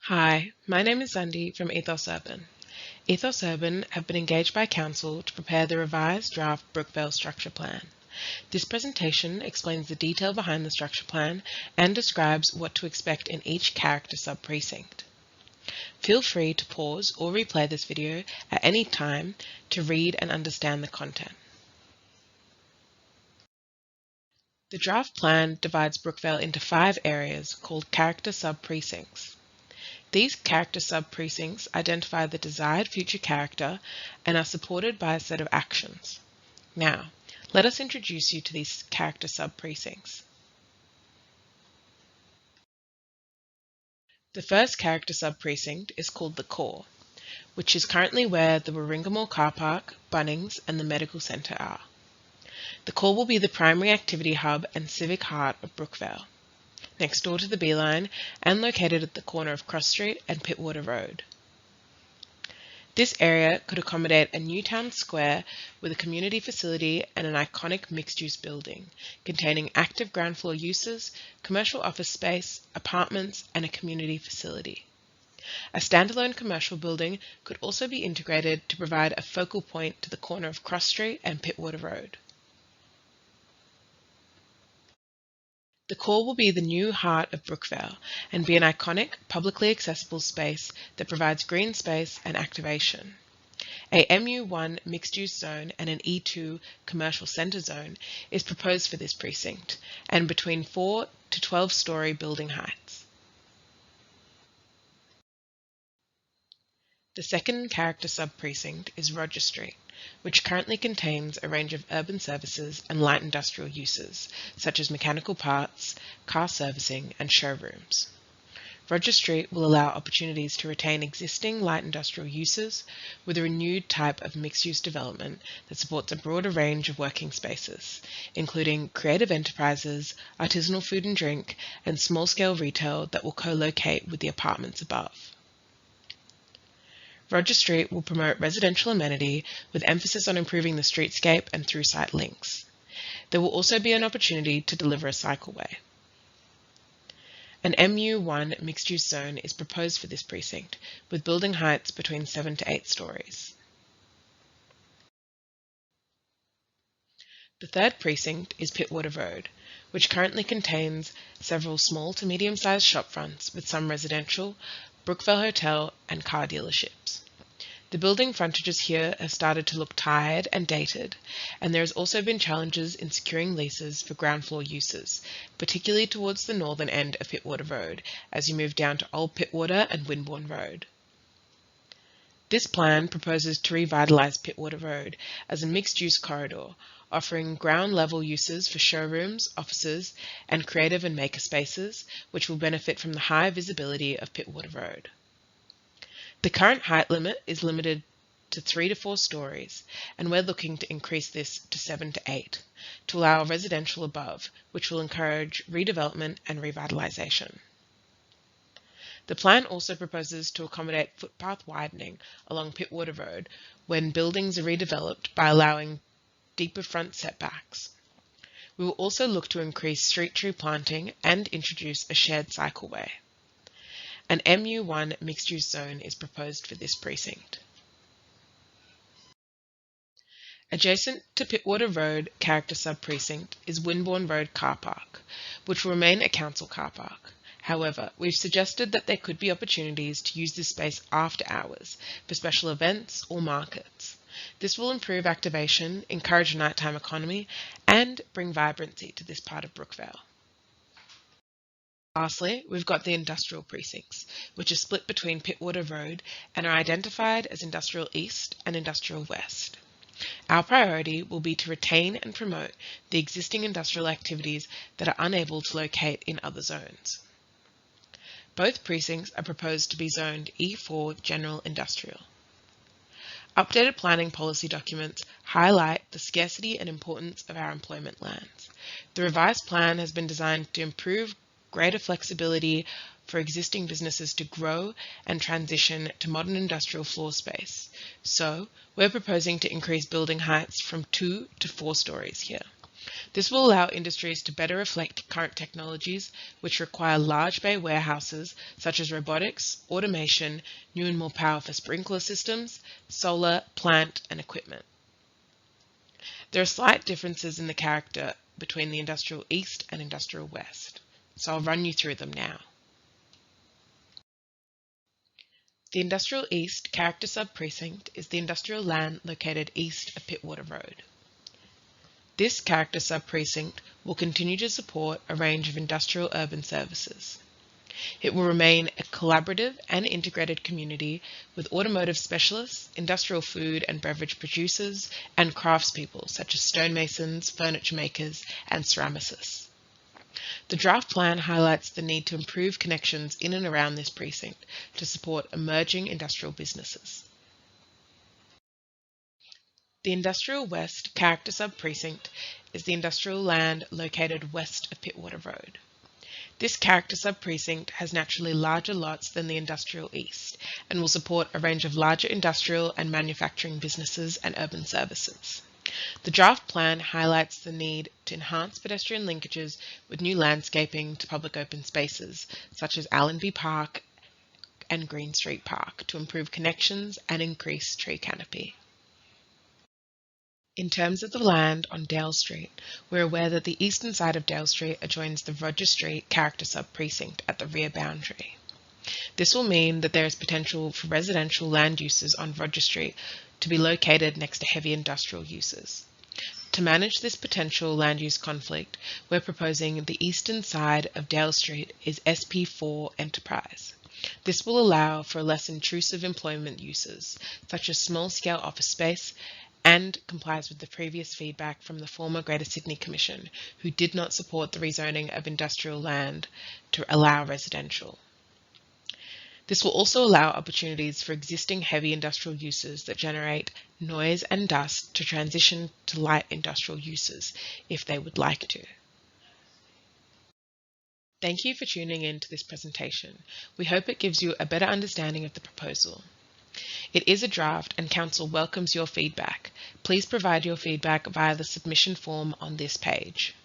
Hi, my name is Zandi from Ethos Urban. Ethos Urban have been engaged by Council to prepare the revised draft Brookvale Structure Plan. This presentation explains the detail behind the structure plan and describes what to expect in each character sub-precinct. Feel free to pause or replay this video at any time to read and understand the content. The draft plan divides Brookvale into 5 areas called character sub-precincts. These character sub-precincts identify the desired future character and are supported by a set of actions. Now, let us introduce you to these character sub-precincts. The first character sub-precinct is called the Core, which is currently where the Warringah Mall car park, Bunnings and the medical centre are. The Core will be the primary activity hub and civic heart of Brookvale, next door to the Beeline and located at the corner of Cross Street and Pittwater Road. This area could accommodate a new town square with a community facility and an iconic mixed-use building containing active ground floor uses, commercial office space, apartments and a community facility. A standalone commercial building could also be integrated to provide a focal point to the corner of Cross Street and Pittwater Road. The Core will be the new heart of Brookvale and be an iconic, publicly accessible space that provides green space and activation. A MU1 mixed-use zone and an E2 commercial centre zone is proposed for this precinct and between 4 to 12-storey building heights. The second character sub-precinct is Roger Street, which currently contains a range of urban services and light industrial uses, such as mechanical parts, car servicing and showrooms. Roger Street will allow opportunities to retain existing light industrial uses with a renewed type of mixed-use development that supports a broader range of working spaces, including creative enterprises, artisanal food and drink, and small-scale retail that will co-locate with the apartments above. Roger Street will promote residential amenity with emphasis on improving the streetscape and through-site links. There will also be an opportunity to deliver a cycleway. An MU1 mixed-use zone is proposed for this precinct, with building heights between 7 to 8 storeys. The third precinct is Pittwater Road, which currently contains several small to medium-sized shopfronts with some residential, Brookvale Hotel and car dealerships. The building frontages here have started to look tired and dated, and there has also been challenges in securing leases for ground floor uses, particularly towards the northern end of Pittwater Road as you move down to Old Pittwater and Wimborne Road. This plan proposes to revitalise Pittwater Road as a mixed-use corridor, offering ground-level uses for showrooms, offices and creative and maker spaces, which will benefit from the high visibility of Pittwater Road. The current height limit is limited to 3 to 4 storeys, and we're looking to increase this to 7 to 8 to allow residential above, which will encourage redevelopment and revitalisation. The plan also proposes to accommodate footpath widening along Pittwater Road when buildings are redeveloped by allowing deeper front setbacks. We will also look to increase street tree planting and introduce a shared cycleway. An MU1 mixed-use zone is proposed for this precinct. Adjacent to Pittwater Road character sub-precinct is Wimborne Road car park, which will remain a council car park. However, we've suggested that there could be opportunities to use this space after hours for special events or markets. This will improve activation, encourage a nighttime economy, and bring vibrancy to this part of Brookvale. Lastly, we've got the industrial precincts, which are split between Pittwater Road and are identified as Industrial East and Industrial West. Our priority will be to retain and promote the existing industrial activities that are unable to locate in other zones. Both precincts are proposed to be zoned E4 General Industrial. Updated planning policy documents highlight the scarcity and importance of our employment lands. The revised plan has been designed to improve greater flexibility for existing businesses to grow and transition to modern industrial floor space. So, we're proposing to increase building heights from 2 to 4 storeys here. This will allow industries to better reflect current technologies which require large bay warehouses such as robotics, automation, new and more powerful sprinkler systems, solar, plant and equipment. There are slight differences in the character between the Industrial East and Industrial West, so I'll run you through them now. The Industrial East character sub-precinct is the industrial land located east of Pittwater Road. This character sub-precinct will continue to support a range of industrial urban services. It will remain a collaborative and integrated community with automotive specialists, industrial food and beverage producers, and craftspeople such as stonemasons, furniture makers, and ceramicists. The draft plan highlights the need to improve connections in and around this precinct to support emerging industrial businesses. The Industrial West character sub-precinct is the industrial land located west of Pittwater Road. This character sub-precinct has naturally larger lots than the Industrial East and will support a range of larger industrial and manufacturing businesses and urban services. The draft plan highlights the need to enhance pedestrian linkages with new landscaping to public open spaces such as Allenby Park and Green Street Park to improve connections and increase tree canopy. In terms of the land on Dale Street, we're aware that the eastern side of Dale Street adjoins the Roger Street character sub-precinct at the rear boundary. This will mean that there is potential for residential land uses on Roger Street to be located next to heavy industrial uses. To manage this potential land use conflict, we're proposing the eastern side of Dale Street is SP4 Enterprise. This will allow for less intrusive employment uses, such as small-scale office space, and complies with the previous feedback from the former Greater Sydney Commission, who did not support the rezoning of industrial land to allow residential. This will also allow opportunities for existing heavy industrial uses that generate noise and dust to transition to light industrial uses if they would like to. Thank you for tuning in to this presentation. We hope it gives you a better understanding of the proposal. It is a draft and Council welcomes your feedback. Please provide your feedback via the submission form on this page.